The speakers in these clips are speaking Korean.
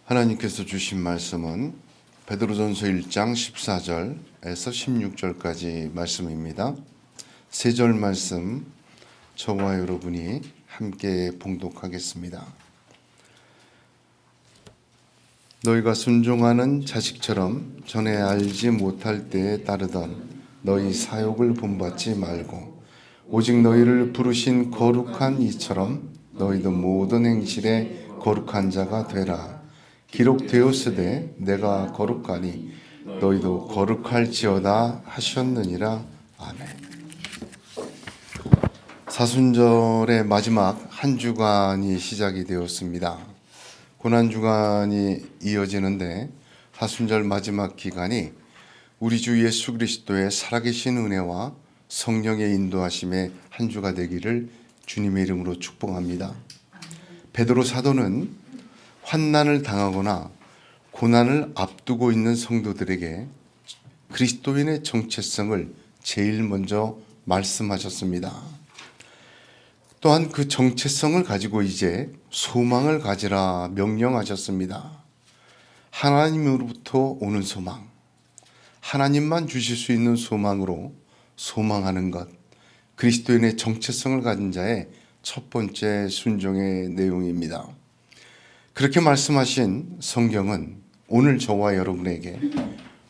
하나님께서 주신 말씀은 베드로전서 1장 14절에서 16절까지 말씀입니다. 세 절 말씀 저와 여러분이 함께 봉독하겠습니다. 너희가 순종하는 자식처럼 전에 알지 못할 때에 따르던 너희 사욕을 본받지 말고 오직 너희를 부르신 거룩한 이처럼 너희도 모든 행실에 거룩한 자가 되라. 기록되었으되 내가 거룩하니 너희도 거룩할지어다 하셨느니라. 아멘. 사순절의 마지막 한 주간이 시작이 되었습니다. 고난주간이 이어지는데 사순절 마지막 기간이 우리 주 예수 그리스도의 살아계신 은혜와 성령의 인도하심의 한 주가 되기를 주님의 이름으로 축복합니다. 베드로 사도는 환난을 당하거나 고난을 앞두고 있는 성도들에게 그리스도인의 정체성을 제일 먼저 말씀하셨습니다. 또한 그 정체성을 가지고 이제 소망을 가지라 명령하셨습니다. 하나님으로부터 오는 소망, 하나님만 주실 수 있는 소망으로 소망하는 것, 그리스도인의 정체성을 가진 자의 첫 번째 순종의 내용입니다. 그렇게 말씀하신 성경은 오늘 저와 여러분에게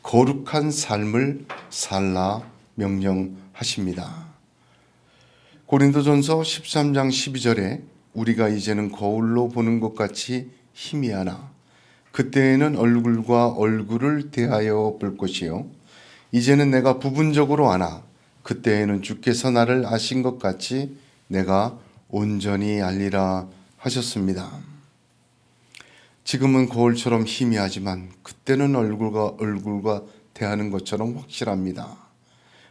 거룩한 삶을 살라 명령하십니다. 고린도전서 13장 12절에 우리가 이제는 거울로 보는 것 같이 희미하나 그때에는 얼굴과 얼굴을 대하여 볼 것이요 이제는 내가 부분적으로 아나 그때에는 주께서 나를 아신 것 같이 내가 온전히 알리라 하셨습니다. 지금은 거울처럼 희미하지만 그때는 얼굴과 대하는 것처럼 확실합니다.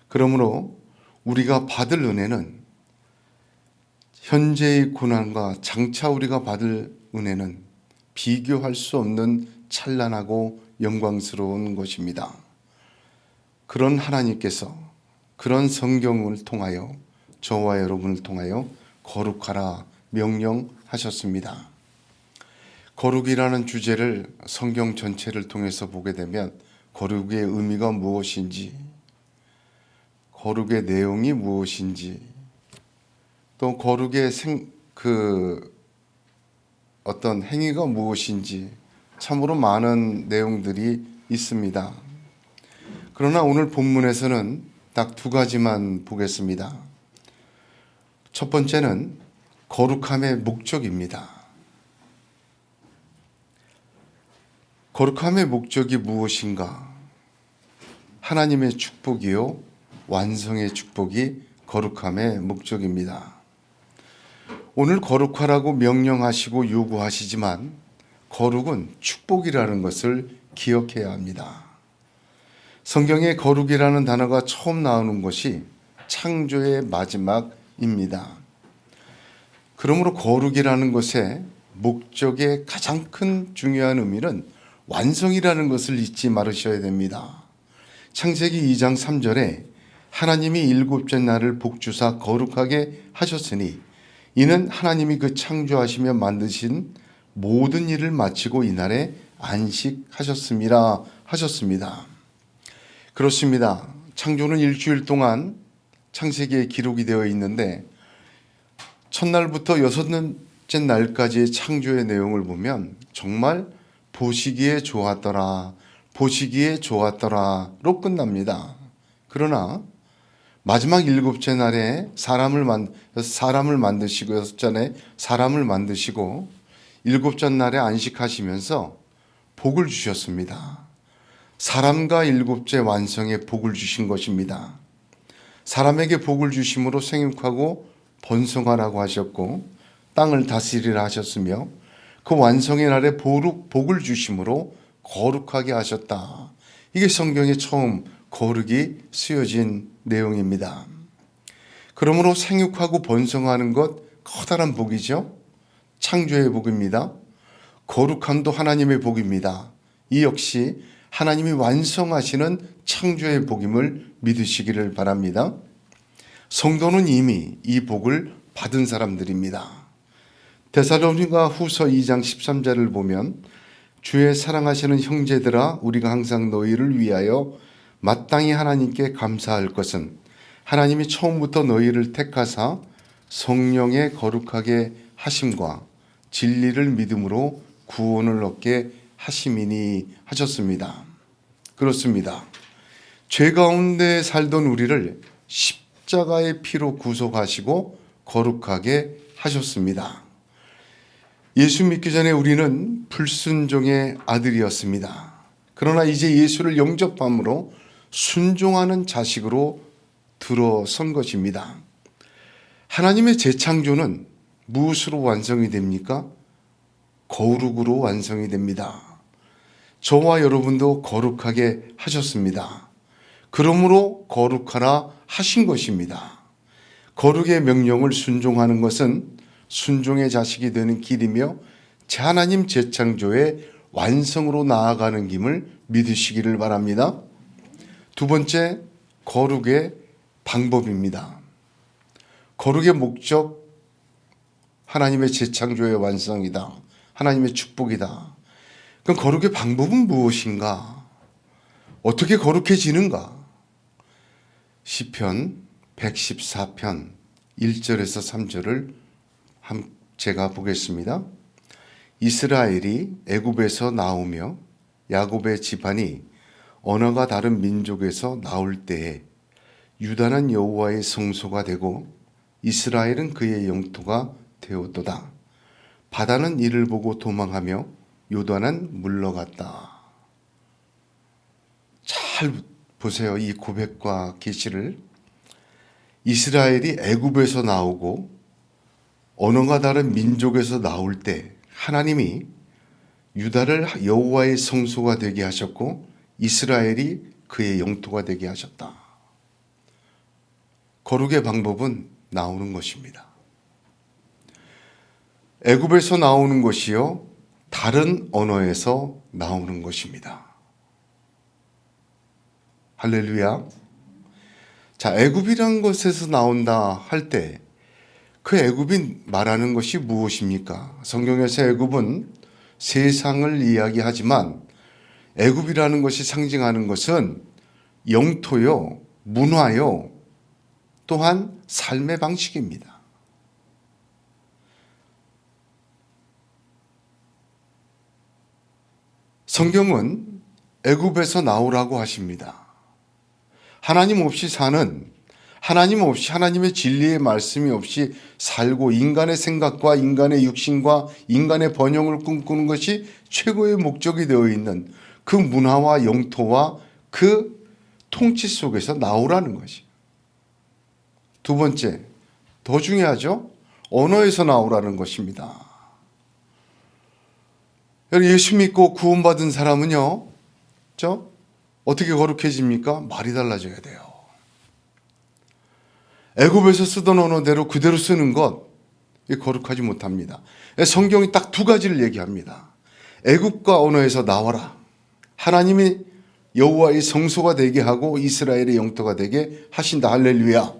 그러므로 우리가 받을 은혜는 현재의 고난과 장차 우리가 받을 은혜는 비교할 수 없는 찬란하고 영광스러운 것입니다. 그런 하나님께서 그런 성경을 통하여 저와 여러분을 통하여 거룩하라 명령하셨습니다. 거룩이라는 주제를 성경 전체를 통해서 보게 되면 거룩의 의미가 무엇인지, 거룩의 내용이 무엇인지, 또 거룩의 어떤 행위가 무엇인지 참으로 많은 내용들이 있습니다. 그러나 오늘 본문에서는 딱 두 가지만 보겠습니다. 첫 번째는 거룩함의 목적입니다. 거룩함의 목적이 무엇인가? 하나님의 축복이요, 완성의 축복이 거룩함의 목적입니다. 오늘 거룩하라고 명령하시고 요구하시지만 거룩은 축복이라는 것을 기억해야 합니다. 성경에 거룩이라는 단어가 처음 나오는 것이 창조의 마지막입니다. 그러므로 거룩이라는 것의 목적의 가장 큰 중요한 의미는 완성이라는 것을 잊지 말으셔야 됩니다. 창세기 2장 3절에 하나님이 일곱째 날을 복주사 거룩하게 하셨으니 이는 하나님이 그 창조하시며 만드신 모든 일을 마치고 이날에 안식하셨습니다. 그렇습니다. 창조는 일주일 동안 창세기에 기록이 되어 있는데 첫날부터 여섯째 날까지의 창조의 내용을 보면 정말 보시기에 좋았더라로 끝납니다. 그러나 마지막 일곱째 날에 사람을 만드시고 여섯째 날에 사람을 만드시고 일곱째 날에 안식하시면서 복을 주셨습니다. 사람과 일곱째 완성의 복을 주신 것입니다. 사람에게 복을 주심으로 생육하고 번성하라고 하셨고 땅을 다스리라 하셨으며 그 완성의 날에 복을 주심으로 거룩하게 하셨다. 이게 성경에 처음 거룩이 쓰여진 내용입니다. 그러므로 생육하고 번성하는 것 커다란 복이죠. 창조의 복입니다. 거룩함도 하나님의 복입니다. 이 역시 하나님이 완성하시는 창조의 복임을 믿으시기를 바랍니다. 성도는 이미 이 복을 받은 사람들입니다. 데살로니가 후서 2장 13절을 보면 주의 사랑하시는 형제들아, 우리가 항상 너희를 위하여 마땅히 하나님께 감사할 것은 하나님이 처음부터 너희를 택하사 성령의 거룩하게 하심과 진리를 믿음으로 구원을 얻게 하심이니 하셨습니다. 그렇습니다. 죄 가운데 살던 우리를 십자가의 피로 구속하시고 거룩하게 하셨습니다. 예수 믿기 전에 우리는 불순종의 아들이었습니다. 그러나 이제 예수를 영접함으로 순종하는 자식으로 들어선 것입니다. 하나님의 재창조는 무엇으로 완성이 됩니까? 거룩으로 완성이 됩니다. 저와 여러분도 거룩하게 하셨습니다. 그러므로 거룩하라 하신 것입니다. 거룩의 명령을 순종하는 것은 순종의 자식이 되는 길이며 하나님 재창조의 완성으로 나아가는 길을 믿으시기를 바랍니다. 두 번째, 거룩의 방법입니다. 거룩의 목적, 하나님의 재창조의 완성이다. 하나님의 축복이다. 그럼 거룩의 방법은 무엇인가? 어떻게 거룩해지는가? 시편 114편 1절에서 3절을 제가 보겠습니다. 이스라엘이 애굽에서 나오며 야곱의 집안이 언어가 다른 민족에서 나올 때에 유다는 여호와의 성소가 되고 이스라엘은 그의 영토가 되었도다. 바다는 이를 보고 도망하며 요단은 물러갔다. 잘 보세요. 이 고백과 계시를. 이스라엘이 애굽에서 나오고 언어가 다른 민족에서 나올 때 하나님이 유다를 여호와의 성소가 되게 하셨고 이스라엘이 그의 영토가 되게 하셨다. 거룩의 방법은 나오는 것입니다. 애굽에서 나오는 것이요, 다른 언어에서 나오는 것입니다. 할렐루야. 자, 애굽이란 것에서 나온다 할 때 그 애굽이 말하는 것이 무엇입니까? 성경에서 애굽은 세상을 이야기하지만 애굽이라는 것이 상징하는 것은 영토요, 문화요, 또한 삶의 방식입니다. 성경은 애굽에서 나오라고 하십니다. 하나님 없이 사는, 하나님 없이, 하나님의 진리의 말씀이 없이 살고 인간의 생각과 인간의 육신과 인간의 번영을 꿈꾸는 것이 최고의 목적이 되어 있는 그 문화와 영토와 그 통치 속에서 나오라는 것이. 두 번째, 더 중요하죠? 언어에서 나오라는 것입니다. 예수 믿고 구원받은 사람은요, 어떻게 거룩해집니까? 말이 달라져야 돼요. 애굽에서 쓰던 언어대로 그대로 쓰는 것, 거룩하지 못합니다. 성경이 딱 두 가지를 얘기합니다. 애굽과 언어에서 나와라. 하나님이 여호와의 성소가 되게 하고 이스라엘의 영토가 되게 하신다. 할렐루야.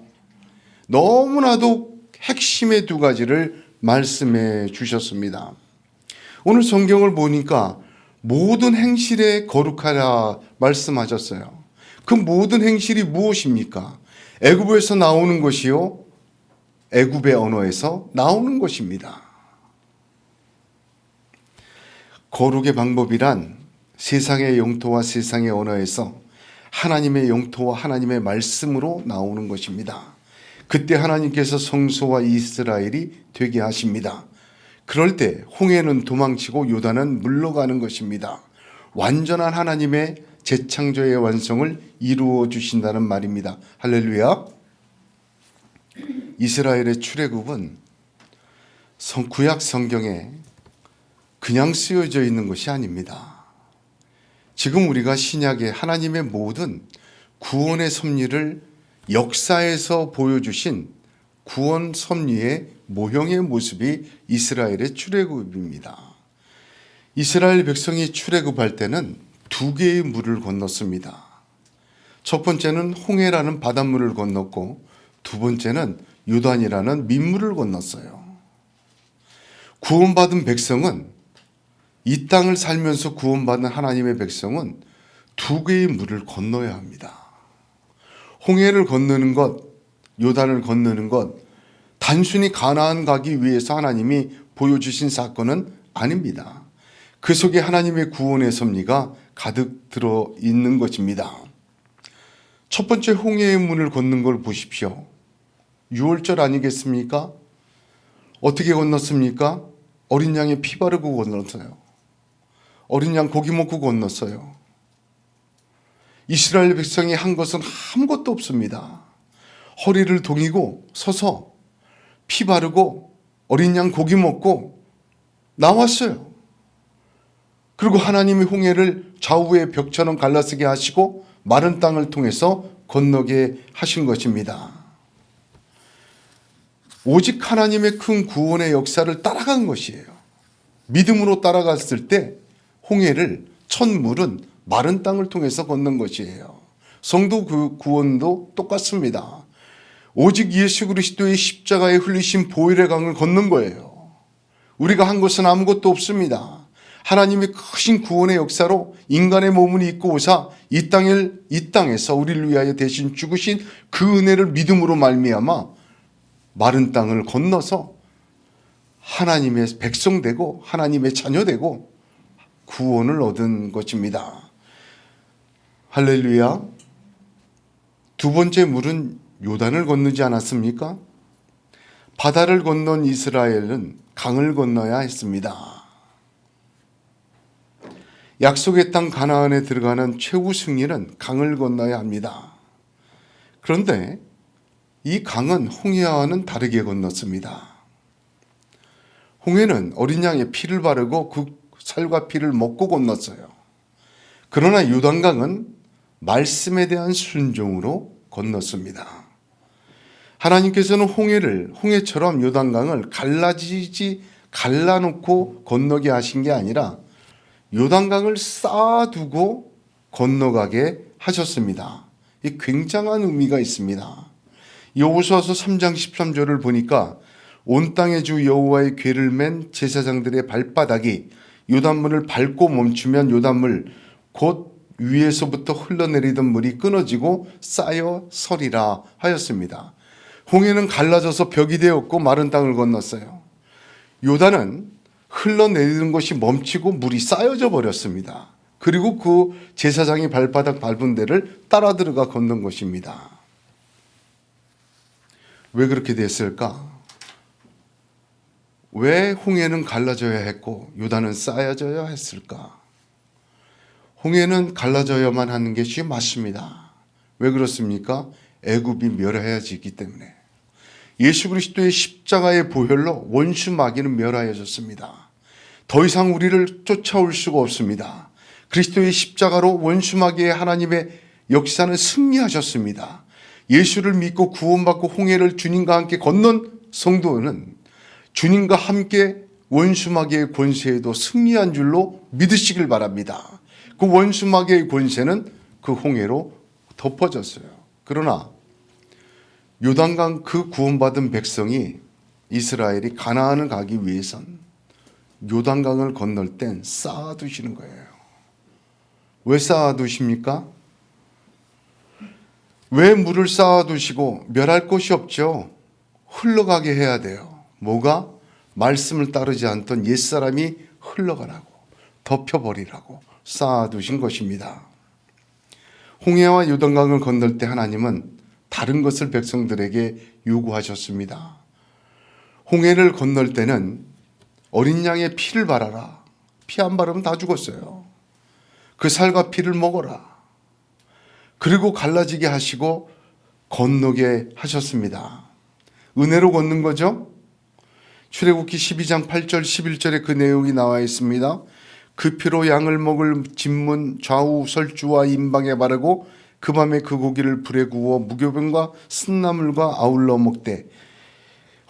너무나도 핵심의 두 가지를 말씀해 주셨습니다. 오늘 성경을 보니까 모든 행실에 거룩하라 말씀하셨어요. 그 모든 행실이 무엇입니까? 애굽에서 나오는 것이요, 애굽의 언어에서 나오는 것입니다. 거룩의 방법이란 세상의 영토와 세상의 언어에서 하나님의 영토와 하나님의 말씀으로 나오는 것입니다. 그때 하나님께서 성소와 이스라엘이 되게 하십니다. 그럴 때 홍해는 도망치고 요단은 물러가는 것입니다. 완전한 하나님의 재창조의 완성을 이루어 주신다는 말입니다. 할렐루야. 이스라엘의 출애굽은 구약 성경에 그냥 쓰여져 있는 것이 아닙니다. 지금 우리가 신약의 하나님의 모든 구원의 섭리를 역사에서 보여주신 구원 섭리의 모형의 모습이 이스라엘의 출애굽입니다. 이스라엘 백성이 출애굽할 때는 두 개의 물을 건넜습니다. 첫 번째는 홍해라는 바닷물을 건넜고 두 번째는 요단이라는 민물을 건넜어요. 구원받은 백성은 이 땅을 살면서 구원받은 하나님의 백성은 두 개의 물을 건너야 합니다. 홍해를 건너는 것, 요단을 건너는 것, 단순히 가나안 가기 위해서 하나님이 보여주신 사건은 아닙니다. 그 속에 하나님의 구원의 섭리가 가득 들어 있는 것입니다. 첫 번째 홍해의 문을 걷는 걸 보십시오. 6월절 아니겠습니까? 어떻게 건넜습니까? 어린 양의 피 바르고 건넜어요. 어린 양 고기 먹고 건넜어요. 이스라엘 백성이 한 것은 아무것도 없습니다. 허리를 동이고 서서 피 바르고 어린 양 고기 먹고 나왔어요. 그리고 하나님이 홍해를 좌우의 벽처럼 갈라서게 하시고 마른 땅을 통해서 건너게 하신 것입니다. 오직 하나님의 큰 구원의 역사를 따라간 것이에요. 믿음으로 따라갔을 때 홍해를 첫 물은 마른 땅을 통해서 걷는 것이에요. 성도 구원도 똑같습니다. 오직 예수 그리스도의 십자가에 흘리신 보혈의 강을 걷는 거예요. 우리가 한 것은 아무것도 없습니다. 하나님의 크신 구원의 역사로 인간의 몸을 입고 오사 이 땅에서 우리를 위하여 대신 죽으신 그 은혜를 믿음으로 말미암아 마른 땅을 건너서 하나님의 백성 되고 하나님의 자녀 되고 구원을 얻은 것입니다. 할렐루야. 두 번째 물은 요단을 건너지 않았습니까? 바다를 건넌 이스라엘은 강을 건너야 했습니다. 약속의 땅 가나안에 들어가는 최후 승리는 강을 건너야 합니다. 그런데 이 강은 홍해와는 다르게 건넜습니다. 홍해는 어린 양의 피를 바르고 그 살과 피를 먹고 건넜어요. 그러나 요단강은 말씀에 대한 순종으로 건넜습니다. 하나님께서는 홍해처럼 요단강을 갈라놓고 건너게 하신 게 아니라 요단강을 쌓아두고 건너가게 하셨습니다. 이 굉장한 의미가 있습니다. 여호수아서 3장 13절을 보니까 온 땅의 주 여호와의 궤를 맨 제사장들의 발바닥이 요단물을 밟고 멈추면 요단물 곧 위에서부터 흘러내리던 물이 끊어지고 쌓여 서리라 하였습니다. 홍해는 갈라져서 벽이 되었고 마른 땅을 건넜어요. 요단은 흘러내리는 것이 멈추고 물이 쌓여져 버렸습니다. 그리고 그 제사장이 발바닥 밟은 데를 따라 들어가 걷는 것입니다. 왜 그렇게 됐을까? 왜 홍해는 갈라져야 했고 요단은 쌓여져야 했을까? 홍해는 갈라져야만 하는 것이 맞습니다. 왜 그렇습니까? 애굽이 멸하여지기 때문에. 예수 그리스도의 십자가의 보혈로 원수 마귀는 멸하여졌습니다. 더 이상 우리를 쫓아올 수가 없습니다. 그리스도의 십자가로 원수 마귀의 하나님의 역사는 승리하셨습니다. 예수를 믿고 구원받고 홍해를 주님과 함께 건넌 성도는 주님과 함께 원수 마귀의 권세에도 승리한 줄로 믿으시길 바랍니다. 그 원수 마귀의 권세는 그 홍해로 덮어졌어요. 그러나 요단강 그 구원받은 백성이 이스라엘이 가나안을 가기 위해선 요단강을 건널 땐 쌓아두시는 거예요. 왜 쌓아두십니까? 왜 물을 쌓아두시고 멸할 곳이 없죠? 흘러가게 해야 돼요. 뭐가? 말씀을 따르지 않던 옛사람이 흘러가라고 덮여버리라고 쌓아두신 것입니다. 홍해와 요단강을 건널 때 하나님은 다른 것을 백성들에게 요구하셨습니다. 홍해를 건널 때는 어린 양의 피를 바라라. 피 안 바르면 다 죽었어요. 그 살과 피를 먹어라. 그리고 갈라지게 하시고 건너게 하셨습니다. 은혜로 걷는 거죠. 출애굽기 12장 8절 11절에 그 내용이 나와 있습니다. 그 피로 양을 먹을 진문 좌우 설주와 임방에 바르고 그 밤에 그 고기를 불에 구워 무교병과 쓴나물과 아울러 먹되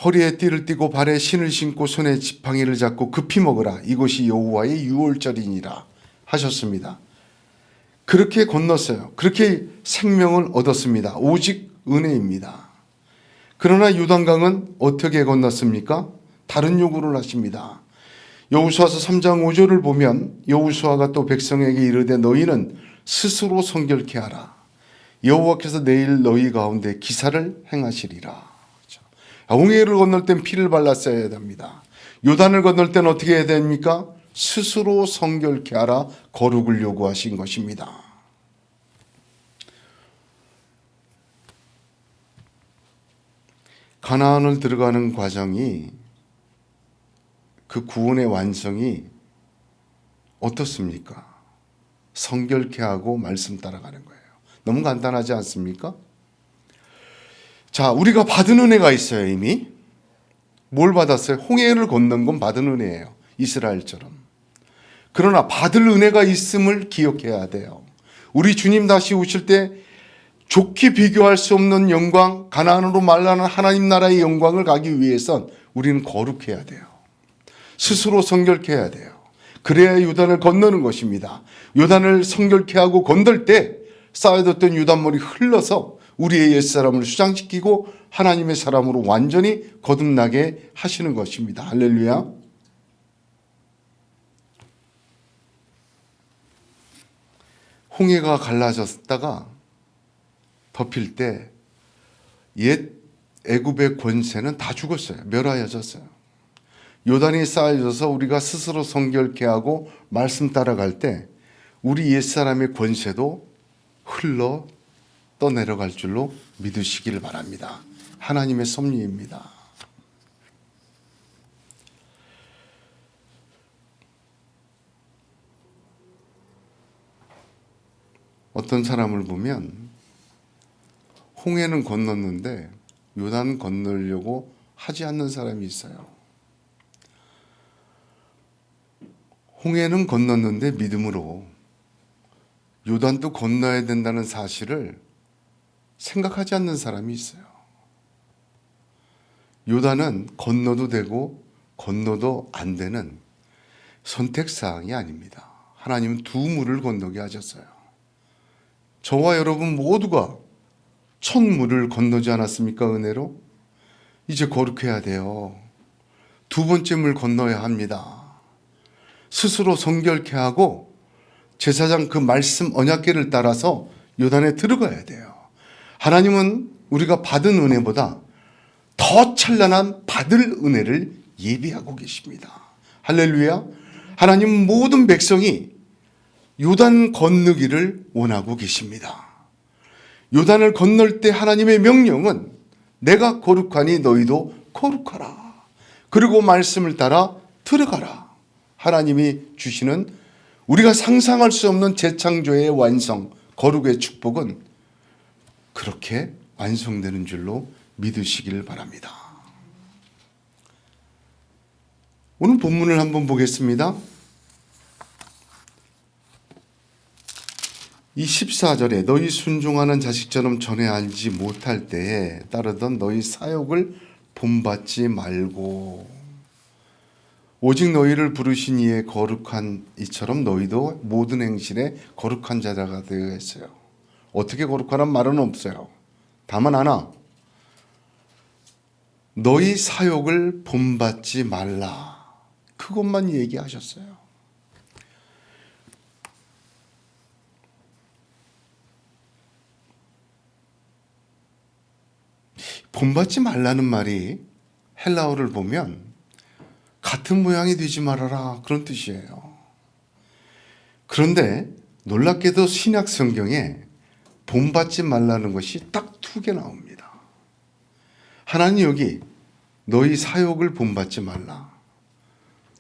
허리에 띠를 띠고 발에 신을 신고 손에 지팡이를 잡고 급히 먹으라. 이것이 여호와의 유월절이니라 하셨습니다. 그렇게 건넜어요. 그렇게 생명을 얻었습니다. 오직 은혜입니다. 그러나 요단강은 어떻게 건넜습니까? 다른 요구를 하십니다. 여호수아서 3장 5절을 보면 여호수아가 또 백성에게 이르되 너희는 스스로 성결케 하라. 여호와께서 내일 너희 가운데 기사를 행하시리라. 홍해를 건널 땐 피를 발랐어야 됩니다. 요단을 건널 땐 어떻게 해야 됩니까? 스스로 성결케 하라. 거룩을 요구하신 것입니다. 가나안을 들어가는 과정이, 그 구원의 완성이 어떻습니까? 성결케 하고 말씀 따라가는 거예요. 너무 간단하지 않습니까? 자, 우리가 받은 은혜가 있어요. 이미 뭘 받았어요? 홍해를 건넌 건 받은 은혜예요. 이스라엘처럼. 그러나 받을 은혜가 있음을 기억해야 돼요. 우리 주님 다시 오실 때 좋게 비교할 수 없는 영광, 가나안으로 말하는 하나님 나라의 영광을 가기 위해선 우리는 거룩해야 돼요. 스스로 성결케 해야 돼요. 그래야 요단을 건너는 것입니다. 요단을 성결케 하고 건널 때 쌓여뒀던 유단물이 흘러서 우리의 옛사람을 수장시키고 하나님의 사람으로 완전히 거듭나게 하시는 것입니다. 할렐루야. 홍해가 갈라졌다가 덮일 때 옛 애굽의 권세는 다 죽었어요. 멸하여졌어요. 요단이 쌓여져서 우리가 스스로 성결케 하고 말씀 따라갈 때 우리 옛사람의 권세도 흘러 떠내려갈 줄로 믿으시기를 바랍니다. 하나님의 섭리입니다. 어떤 사람을 보면 홍해는 건넜는데 요단 건너려고 하지 않는 사람이 있어요. 홍해는 건넜는데 믿음으로 요단도 건너야 된다는 사실을 생각하지 않는 사람이 있어요. 요단은 건너도 되고 건너도 안 되는 선택사항이 아닙니다. 하나님은 두 물을 건너게 하셨어요. 저와 여러분 모두가 첫 물을 건너지 않았습니까? 은혜로. 이제 거룩해야 돼요. 두 번째 물 건너야 합니다. 스스로 성결케 하고 제사장 그 말씀 언약궤를 따라서 요단에 들어가야 돼요. 하나님은 우리가 받은 은혜보다 더 찬란한 받을 은혜를 예비하고 계십니다. 할렐루야. 하나님은 모든 백성이 요단 건너기를 원하고 계십니다. 요단을 건널 때 하나님의 명령은 내가 거룩하니 너희도 거룩하라. 그리고 말씀을 따라 들어가라. 하나님이 주시는 우리가 상상할 수 없는 재창조의 완성, 거룩의 축복은 그렇게 완성되는 줄로 믿으시길 바랍니다. 오늘 본문을 한번 보겠습니다. 이 14절에 너희 순종하는 자식처럼 전에 알지 못할 때에 따르던 너희 사욕을 본받지 말고 오직 너희를 부르신 이의 거룩한 이처럼 너희도 모든 행실에 거룩한 자가 되어야 했어요. 어떻게 거룩하란 말은 없어요. 다만 하나, 너희 사욕을 본받지 말라. 그것만 얘기하셨어요. 본받지 말라는 말이 헬라어를 보면 같은 모양이 되지 말아라 그런 뜻이에요. 그런데 놀랍게도 신약 성경에 본받지 말라는 것이 딱 2개 나옵니다. 하나는 여기 너희 사욕을 본받지 말라.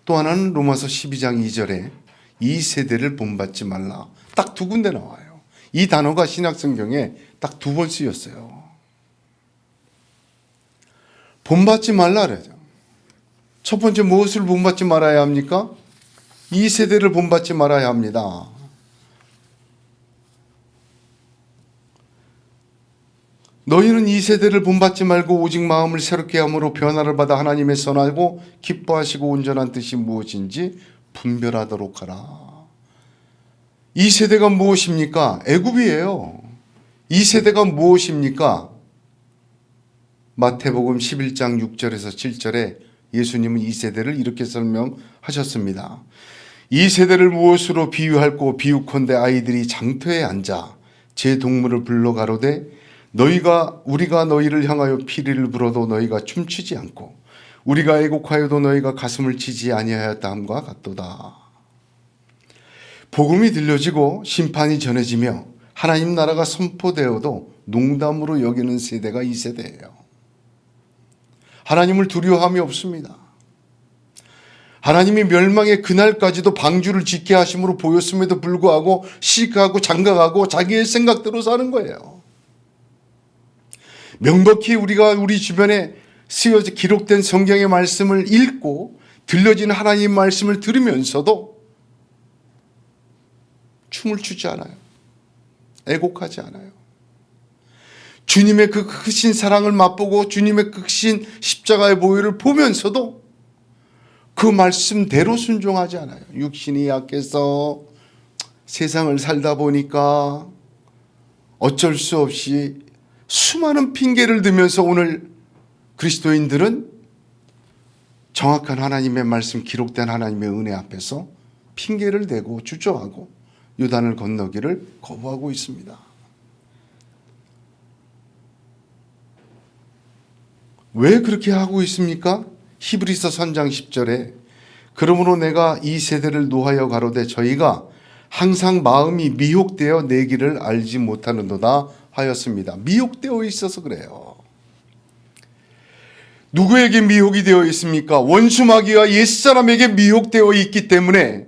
또 하나는 로마서 12장 2절에 이 세대를 본받지 말라. 딱 2군데 나와요. 이 단어가 신약 성경에 딱 2번 쓰였어요. 본받지 말라 그러죠. 첫 번째 무엇을 본받지 말아야 합니까? 이 세대를 본받지 말아야 합니다. 너희는 이 세대를 본받지 말고 오직 마음을 새롭게 함으로 변화를 받아 하나님의 선하고 기뻐하시고 온전한 뜻이 무엇인지 분별하도록 하라. 이 세대가 무엇입니까? 애굽이에요. 이 세대가 무엇입니까? 마태복음 11장 6절에서 7절에 예수님은 이 세대를 이렇게 설명하셨습니다. 이 세대를 무엇으로 비유할꼬 비유컨대 아이들이 장터에 앉아 제 동물을 불러 가로되 우리가 너희를 향하여 피리를 불어도 너희가 춤추지 않고 우리가 애곡하여도 너희가 가슴을 치지 아니하였다 함과 같도다. 복음이 들려지고 심판이 전해지며 하나님 나라가 선포되어도 농담으로 여기는 세대가 이 세대예요. 하나님을 두려워함이 없습니다. 하나님이 멸망의 그날까지도 방주를 짓게 하심으로 보였음에도 불구하고 시기하고 장가가고 자기의 생각대로 사는 거예요. 명백히 우리가 우리 주변에 쓰여져 기록된 성경의 말씀을 읽고 들려진 하나님 말씀을 들으면서도 춤을 추지 않아요. 애곡하지 않아요. 주님의 그 크신 사랑을 맛보고 주님의 크신 십자가의 보혈을 보면서도 그 말씀대로 순종하지 않아요. 육신이 약해서 세상을 살다 보니까 어쩔 수 없이 수많은 핑계를 들면서 오늘 그리스도인들은 정확한 하나님의 말씀, 기록된 하나님의 은혜 앞에서 핑계를 대고 주저하고 요단을 건너기를 거부하고 있습니다. 왜 그렇게 하고 있습니까? 히브리서 3장 10절에 그러므로 내가 이 세대를 노하여 가로되 저희가 항상 마음이 미혹되어 내 길을 알지 못하는도다 하였습니다. 미혹되어 있어서 그래요. 누구에게 미혹이 되어 있습니까? 원수 마귀와 옛사람에게 미혹되어 있기 때문에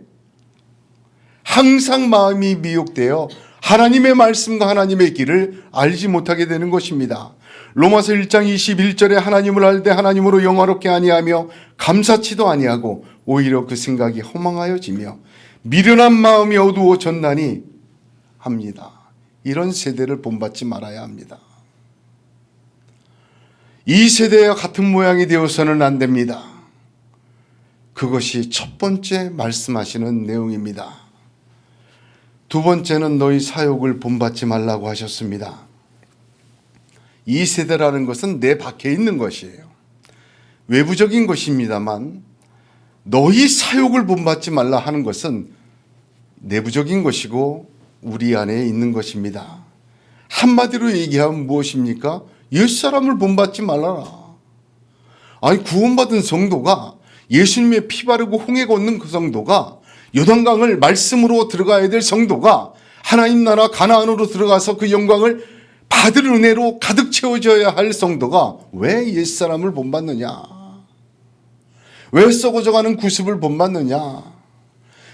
항상 마음이 미혹되어 하나님의 말씀과 하나님의 길을 알지 못하게 되는 것입니다. 로마서 1장 21절에 하나님을 알되 하나님으로 영화롭게 아니하며 감사치도 아니하고 오히려 그 생각이 허망하여지며 미련한 마음이 어두워졌나니 합니다. 이런 세대를 본받지 말아야 합니다. 이 세대와 같은 모양이 되어서는 안 됩니다. 그것이 첫 번째 말씀하시는 내용입니다. 두 번째는 너희 사욕을 본받지 말라고 하셨습니다. 이 세대라는 것은 내 밖에 있는 것이에요. 외부적인 것입니다만 너희 사욕을 본받지 말라 하는 것은 내부적인 것이고 우리 안에 있는 것입니다. 한마디로 얘기하면 무엇입니까? 옛사람을 본받지 말라라. 아니 구원받은 성도가 예수님의 피 바르고 홍해 걷는 그 성도가 요단강을 말씀으로 들어가야 될 성도가 하나님 나라 가나안으로 들어가서 그 영광을 받을 은혜로 가득 채워져야 할 성도가 왜 옛사람을 본받느냐? 왜 썩어져가는 구습을 본받느냐?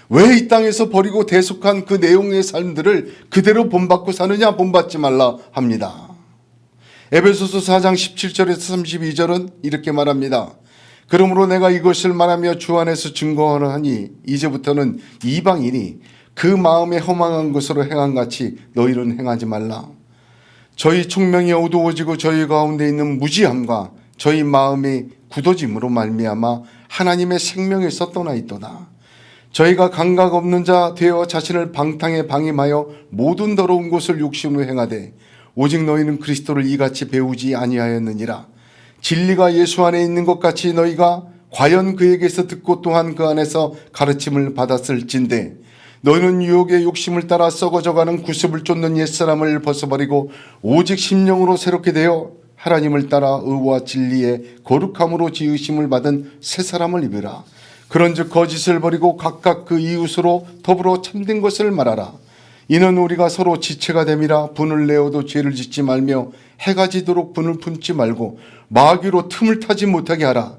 왜 이 땅에서 버리고 대속한 그 내용의 삶들을 그대로 본받고 사느냐? 본받지 말라 합니다. 에베소서 4장 17절에서 32절은 이렇게 말합니다. 그러므로 내가 이것을 말하며 주 안에서 증거하니 이제부터는 이방인이 그 마음에 허망한 것으로 행한같이 너희는 행하지 말라. 저희 총명이 어두워지고 저희 가운데 있는 무지함과 저희 마음이 굳어짐으로 말미암아 하나님의 생명에서 떠나 있도다. 저희가 감각 없는 자 되어 자신을 방탕에 방임하여 모든 더러운 것을 욕심으로 행하되 오직 너희는 그리스도를 이같이 배우지 아니하였느니라. 진리가 예수 안에 있는 것 같이 너희가 과연 그에게서 듣고 또한 그 안에서 가르침을 받았을진데 너희는 유혹의 욕심을 따라 썩어져가는 구습을 쫓는 옛사람을 벗어버리고 오직 심령으로 새롭게 되어 하나님을 따라 의와 진리의 거룩함으로 지으심을 받은 새 사람을 입으라. 그런즉 거짓을 버리고 각각 그 이웃으로 더불어 참된 것을 말하라. 이는 우리가 서로 지체가 됨이라. 분을 내어도 죄를 짓지 말며 해가 지도록 분을 품지 말고 마귀로 틈을 타지 못하게 하라.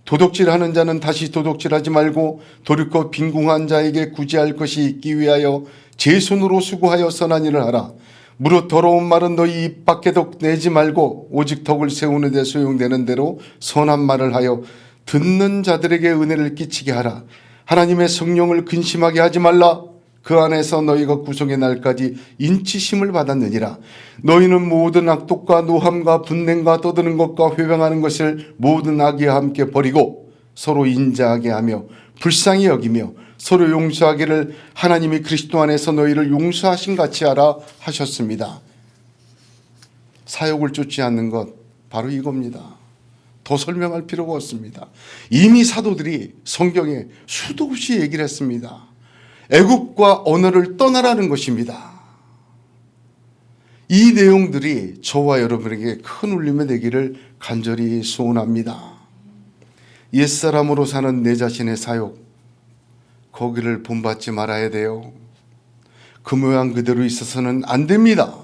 도둑질하는 자는 다시 도둑질하지 말고 돌이켜 빈궁한 자에게 구제할 것이 있기 위하여 제 손으로 수고하여 선한 일을 하라. 무릇 더러운 말은 너희 입 밖에도 내지 말고 오직 덕을 세우는 데 소용되는 대로 선한 말을 하여 듣는 자들에게 은혜를 끼치게 하라. 하나님의 성령을 근심하게 하지 말라. 그 안에서 너희가 구속의 날까지 인치심을 받았느니라. 너희는 모든 악독과 노함과 분냉과 떠드는 것과 회방하는 것을 모든 악의와 함께 버리고 서로 인자하게 하며 불쌍히 여기며 서로 용서하기를 하나님이 그리스도 안에서 너희를 용서하신 같이 하라 하셨습니다. 사욕을 쫓지 않는 것 바로 이겁니다. 더 설명할 필요가 없습니다. 이미 사도들이 성경에 수도 없이 얘기를 했습니다. 애굽과 언어를 떠나라는 것입니다. 이 내용들이 저와 여러분에게 큰 울림이 되기를 간절히 소원합니다. 옛사람으로 사는 내 자신의 사욕, 거기를 본받지 말아야 돼요. 그 모양 그대로 있어서는 안 됩니다.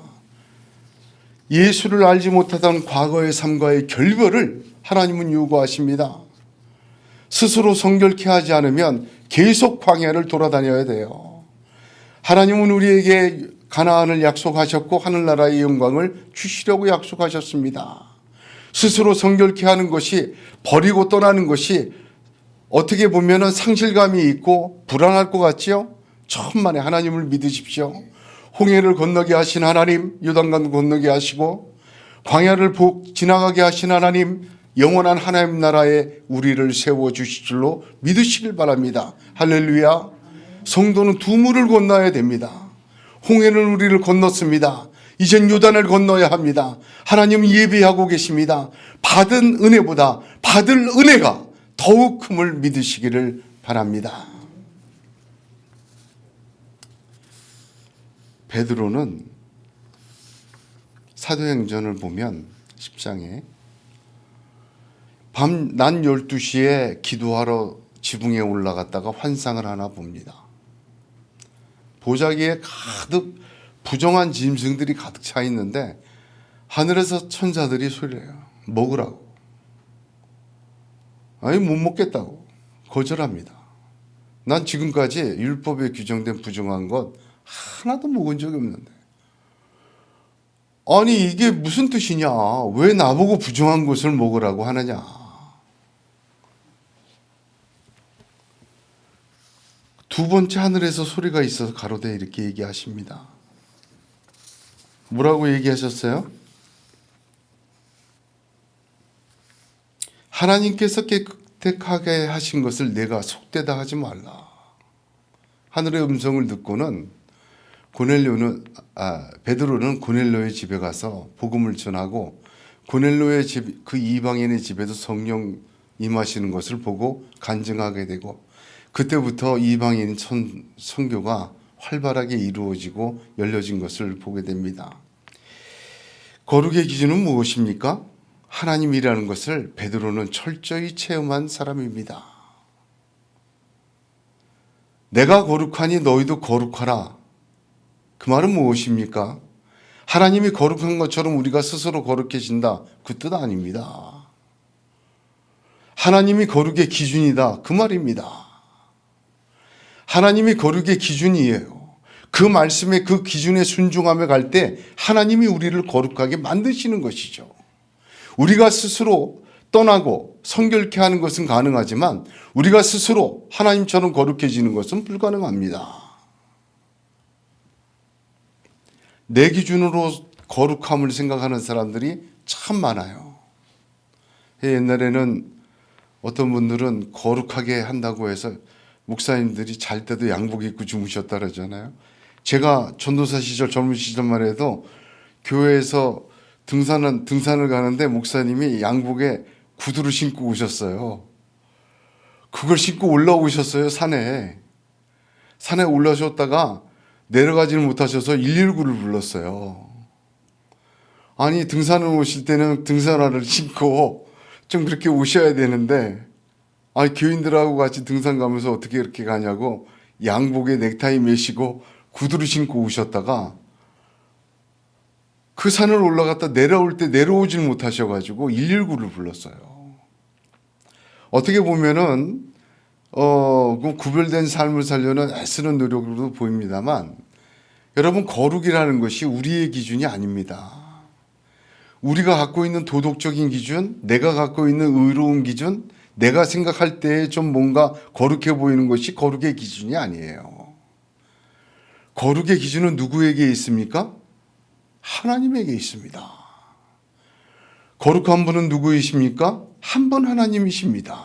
예수를 알지 못하던 과거의 삶과의 결별을 하나님은 요구하십니다. 스스로 성결케 하지 않으면 계속 광야를 돌아다녀야 돼요. 하나님은 우리에게 가나안을 약속하셨고 하늘나라의 영광을 주시려고 약속하셨습니다. 스스로 성결케 하는 것이, 버리고 떠나는 것이 어떻게 보면 상실감이 있고 불안할 것 같지요? 천만에 하나님을 믿으십시오. 홍해를 건너게 하신 하나님, 요단강 건너게 하시고 광야를 지나가게 하신 하나님, 영원한 하나님 나라에 우리를 세워주실 줄로 믿으시길 바랍니다. 할렐루야. 성도는 두 물을 건너야 됩니다. 홍해는 우리를 건넜습니다. 이젠 요단을 건너야 합니다. 하나님은 예비하고 계십니다. 받은 은혜보다 받을 은혜가 더욱 큼을 믿으시기를 바랍니다. 베드로는 사도행전을 보면 10장에 낮 12시에 기도하러 지붕에 올라갔다가 환상을 하나 봅니다. 보자기에 가득 부정한 짐승들이 가득 차 있는데 하늘에서 천사들이 소리해요. 먹으라고. 아니 못 먹겠다고 거절합니다. 난 지금까지 율법에 규정된 부정한 것 하나도 먹은 적이 없는데, 아니 이게 무슨 뜻이냐, 왜 나보고 부정한 것을 먹으라고 하느냐. 두 번째 하늘에서 소리가 있어서 가로되 이렇게 얘기하십니다. 뭐라고 얘기하셨어요? 하나님께서 깨끗하게 하신 것을 내가 속되다 하지 말라. 하늘의 음성을 듣고는 베드로는 고넬료의 집에 가서 복음을 전하고, 고넬료의 집, 그 이방인의 집에도 성령 임하시는 것을 보고 간증하게 되고, 그때부터 이방인 선교가 활발하게 이루어지고 열려진 것을 보게 됩니다. 거룩의 기준은 무엇입니까? 하나님이라는 것을 베드로는 철저히 체험한 사람입니다. 내가 거룩하니 너희도 거룩하라. 그 말은 무엇입니까? 하나님이 거룩한 것처럼 우리가 스스로 거룩해진다, 그 뜻 아닙니다. 하나님이 거룩의 기준이다, 그 말입니다. 하나님이 거룩의 기준이에요. 그 말씀에, 그 기준에 순종하며 갈 때 하나님이 우리를 거룩하게 만드시는 것이죠. 우리가 스스로 떠나고 성결케 하는 것은 가능하지만 우리가 스스로 하나님처럼 거룩해지는 것은 불가능합니다. 내 기준으로 거룩함을 생각하는 사람들이 참 많아요. 옛날에는 어떤 분들은 거룩하게 한다고 해서 목사님들이 잘 때도 양복 입고 주무셨다 그러잖아요. 제가 전도사 시절, 젊은 시절만 해도 교회에서 등산을 가는데 목사님이 양복에 구두를 신고 오셨어요. 그걸 신고 올라오셨어요. 산에 올라오셨다가 내려가지는 못하셔서 119를 불렀어요. 아니 등산을 오실 때는 등산화를 신고 좀 그렇게 오셔야 되는데, 아니 교인들하고 같이 등산 가면서 어떻게 이렇게 가냐고 양복에 넥타이 매시고 구두를 신고 오셨다가 그 산을 올라갔다 내려올 때 내려오질 못하셔가지고 119를 불렀어요. 어떻게 보면은 구별된 삶을 살려는 애쓰는 노력으로 보입니다만, 여러분 거룩이라는 것이 우리의 기준이 아닙니다. 우리가 갖고 있는 도덕적인 기준, 내가 갖고 있는 의로운 기준, 내가 생각할 때 좀 뭔가 거룩해 보이는 것이 거룩의 기준이 아니에요. 거룩의 기준은 누구에게 있습니까? 하나님에게 있습니다. 거룩한 분은 누구이십니까? 한 분 하나님이십니다.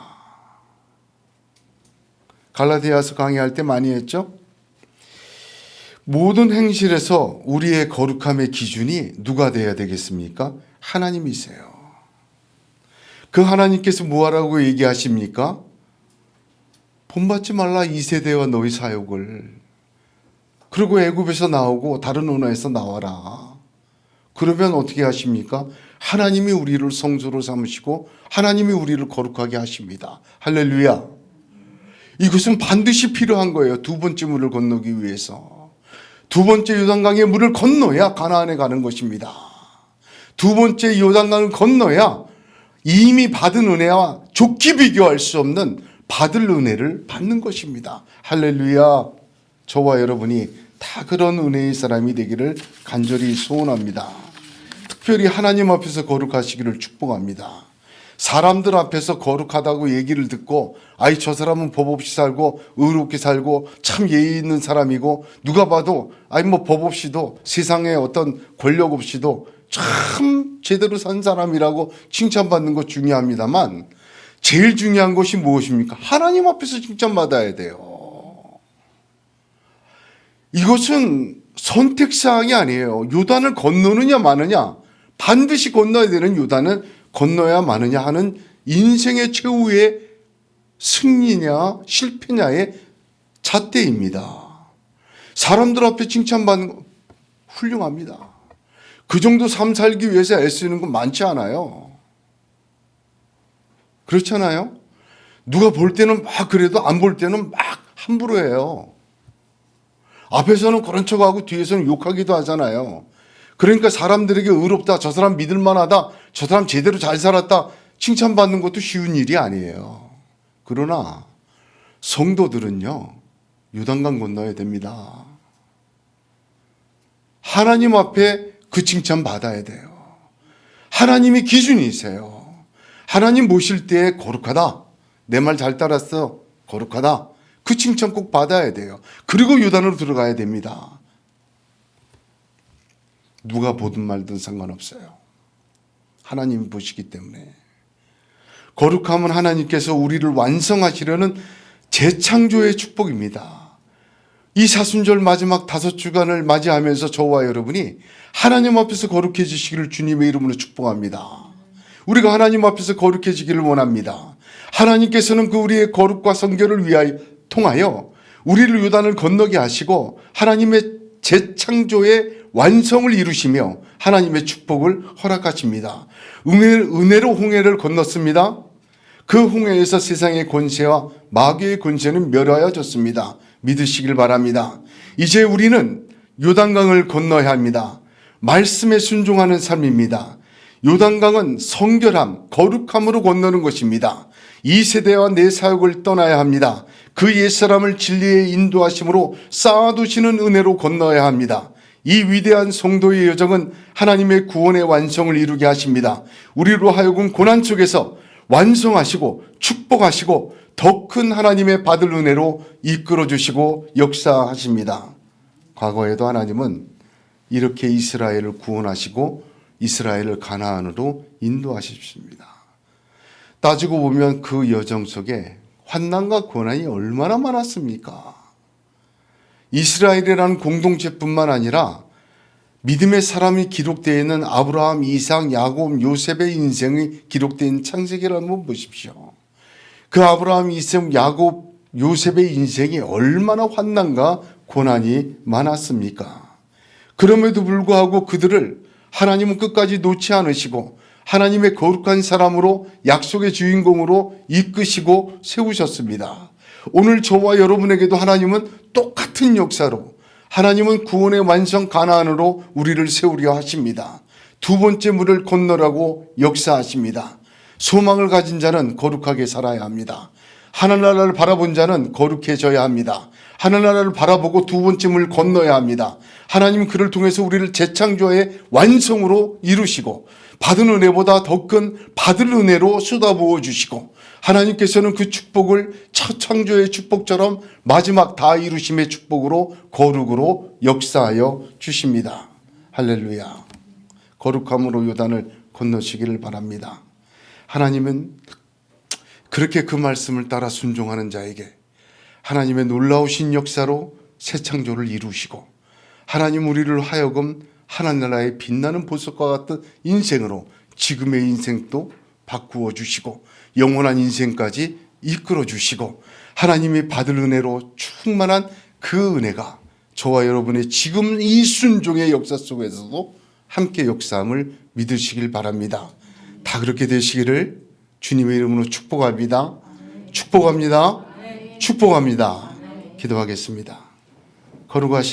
갈라디아서 강의할 때 많이 했죠? 모든 행실에서 우리의 거룩함의 기준이 누가 되어야 되겠습니까? 하나님이세요. 그 하나님께서 뭐하라고 얘기하십니까? 본받지 말라 이 세대와 너희 사역을. 그리고 애굽에서 나오고 다른 언어에서 나와라. 그러면 어떻게 하십니까? 하나님이 우리를 성소로 삼으시고 하나님이 우리를 거룩하게 하십니다. 할렐루야. 이것은 반드시 필요한 거예요. 두 번째 물을 건너기 위해서. 두 번째 요단강의 물을 건너야 가나안에 가는 것입니다. 두 번째 요단강을 건너야 이미 받은 은혜와 좋게 비교할 수 없는 받을 은혜를 받는 것입니다. 할렐루야. 저와 여러분이 다 그런 은혜의 사람이 되기를 간절히 소원합니다. 특별히 하나님 앞에서 거룩하시기를 축복합니다. 사람들 앞에서 거룩하다고 얘기를 듣고 아이 저 사람은 법 없이 살고 의롭게 살고 참 예의 있는 사람이고 누가 봐도 아이 뭐 법 없이도 세상에 어떤 권력 없이도 참 제대로 산 사람이라고 칭찬받는 것 중요합니다만 제일 중요한 것이 무엇입니까? 하나님 앞에서 칭찬받아야 돼요. 이것은 선택사항이 아니에요. 요단을 건너느냐 마느냐, 반드시 건너야 되는 요단은 건너야 마느냐 하는 인생의 최후의 승리냐 실패냐의 잣대입니다. 사람들 앞에 칭찬받는 거 훌륭합니다. 그 정도 삶 살기 위해서 애쓰는 건 많지 않아요. 그렇잖아요? 누가 볼 때는 막 그래도 안 볼 때는 막 함부로 해요. 앞에서는 그런 척하고 뒤에서는 욕하기도 하잖아요. 그러니까 사람들에게 의롭다, 저 사람 믿을만하다, 저 사람 제대로 잘 살았다 칭찬받는 것도 쉬운 일이 아니에요. 그러나 성도들은요, 요단강 건너야 됩니다. 하나님 앞에 그 칭찬 받아야 돼요. 하나님이 기준이세요. 하나님 모실 때 거룩하다, 내 말 잘 따랐어, 거룩하다, 그 칭찬 꼭 받아야 돼요. 그리고 요단으로 들어가야 됩니다. 누가 보든 말든 상관없어요. 하나님이 보시기 때문에. 거룩함은 하나님께서 우리를 완성하시려는 재창조의 축복입니다. 이 사순절 마지막 5주간을 맞이하면서 저와 여러분이 하나님 앞에서 거룩해지시기를 주님의 이름으로 축복합니다. 우리가 하나님 앞에서 거룩해지기를 원합니다. 하나님께서는 그 우리의 거룩과 성결을 위하여 통하여 우리를 요단을 건너게 하시고 하나님의 재창조의 완성을 이루시며 하나님의 축복을 허락하십니다. 은혜로 홍해를 건넜습니다. 그 홍해에서 세상의 권세와 마귀의 권세는 멸하여졌습니다. 믿으시길 바랍니다. 이제 우리는 요단강을 건너야 합니다. 말씀에 순종하는 삶입니다. 요단강은 성결함, 거룩함으로 건너는 것입니다. 이 세대와 내 사역을 떠나야 합니다. 그 옛사람을 진리의 인도하심으로 쌓아두시는 은혜로 건너야 합니다. 이 위대한 성도의 여정은 하나님의 구원의 완성을 이루게 하십니다. 우리로 하여금 고난 속에서 완성하시고 축복하시고 더 큰 하나님의 받을 은혜로 이끌어 주시고 역사하십니다. 과거에도 하나님은 이렇게 이스라엘을 구원하시고 이스라엘을 가나안으로 인도하십니다. 따지고 보면 그 여정 속에 환난과 고난이 얼마나 많았습니까? 이스라엘이라는 공동체뿐만 아니라 믿음의 사람이 기록되어 있는 아브라함, 이삭, 야곱, 요셉의 인생이 기록되어 있는 창세기를 한번 보십시오. 그 아브라함, 이삭, 야곱, 요셉의 인생이 얼마나 환난과 고난이 많았습니까? 그럼에도 불구하고 그들을 하나님은 끝까지 놓지 않으시고 하나님의 거룩한 사람으로 약속의 주인공으로 이끄시고 세우셨습니다. 오늘 저와 여러분에게도 하나님은 똑같은 역사로 하나님은 구원의 완성 가나안으로 우리를 세우려 하십니다. 두 번째 물을 건너라고 역사하십니다. 소망을 가진 자는 거룩하게 살아야 합니다. 하늘나라를 바라본 자는 거룩해져야 합니다. 하늘나라를 바라보고 두 번째 물 건너야 합니다. 하나님은 그를 통해서 우리를 재창조의 완성으로 이루시고 받은 은혜보다 더 큰 받을 은혜로 쏟아부어 주시고 하나님께서는 그 축복을 첫 창조의 축복처럼 마지막 다 이루심의 축복으로 거룩으로 역사하여 주십니다. 할렐루야. 거룩함으로 요단을 건너시기를 바랍니다. 하나님은 그렇게 그 말씀을 따라 순종하는 자에게 하나님의 놀라우신 역사로 새 창조를 이루시고 하나님 우리를 하여금 하나나라의 빛나는 보석과 같은 인생으로 지금의 인생도 바꾸어 주시고 영원한 인생까지 이끌어 주시고 하나님이 받을 은혜로 충만한 그 은혜가 저와 여러분의 지금 이 순종의 역사 속에서도 함께 역사함을 믿으시길 바랍니다. 다 그렇게 되시기를 주님의 이름으로 축복합니다. 축복합니다. 축복합니다. 기도하겠습니다. 거룩하신